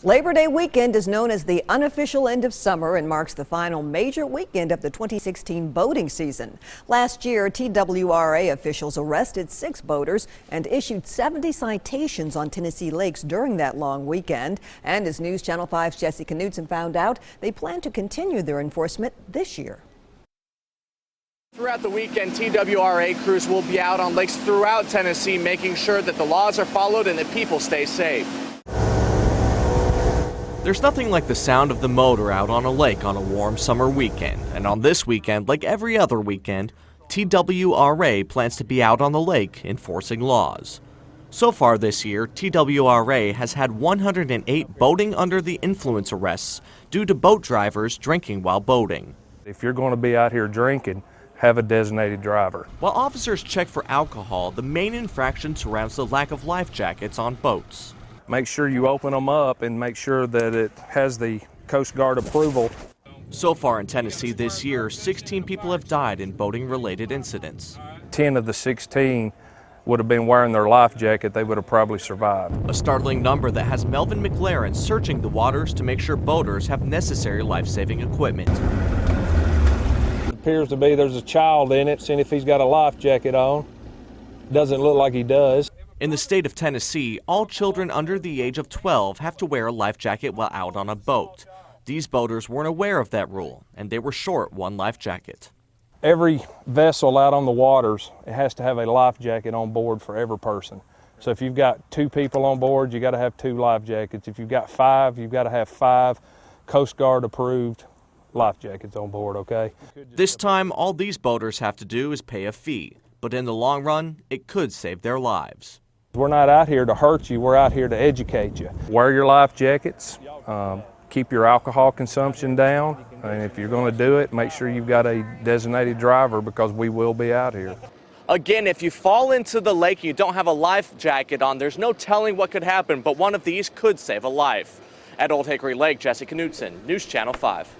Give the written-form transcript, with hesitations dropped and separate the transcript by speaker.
Speaker 1: Labor Day weekend is known as the unofficial end of summer and marks the final major weekend of the 2016 boating season. Last year, TWRA officials arrested 6 boaters and issued 70 citations on Tennessee lakes during that long weekend. And as News Channel 5's Jesse Knudsen found out, they plan to continue their enforcement this year.
Speaker 2: Throughout the weekend, TWRA crews will be out on lakes throughout Tennessee, making sure that the laws are followed and that people stay safe. There's nothing like the sound of the motor out on a lake on a warm summer weekend. And on this weekend, like every other weekend, TWRA plans to be out on the lake enforcing laws. So far this year, TWRA has had 108 boating under the influence arrests due to boat drivers drinking while boating.
Speaker 3: If you're going to be out here drinking, have a designated driver.
Speaker 2: While officers check for alcohol, the main infraction surrounds the lack of life jackets on boats.
Speaker 3: Make sure you open them up and make sure that it has the Coast Guard approval.
Speaker 2: So far in Tennessee this year, 16 people have died in boating-related incidents.
Speaker 3: 10 of the 16 would have been wearing their life jacket. They would have probably survived.
Speaker 2: A startling number that has Melvin McLaren searching the waters to make sure boaters have necessary life-saving equipment.
Speaker 3: It appears to be there's a child in it, seeing if he's got a life jacket on. Doesn't look like he does.
Speaker 2: In the state of Tennessee, all children under the age of 12 have to wear a life jacket while out on a boat. These boaters weren't aware of that rule, and they were short one life jacket.
Speaker 3: Every vessel out on the waters, it has to have a life jacket on board for every person. So if you've got 2 people on board, you got to have 2 life jackets. If you've got 5, you've got to have 5 Coast Guard approved life jackets on board, okay?
Speaker 2: This time, all these boaters have to do is pay a fee, but in the long run, it could save their lives.
Speaker 3: We're not out here to hurt you, we're out here to educate you. Wear your life jackets, keep your alcohol consumption down, and if you're going to do it, make sure you've got a designated driver because we will be out here.
Speaker 2: Again, if you fall into the lake and you don't have a life jacket on, there's no telling what could happen, but one of these could save a life. At Old Hickory Lake, Jesse Knudsen, News Channel 5.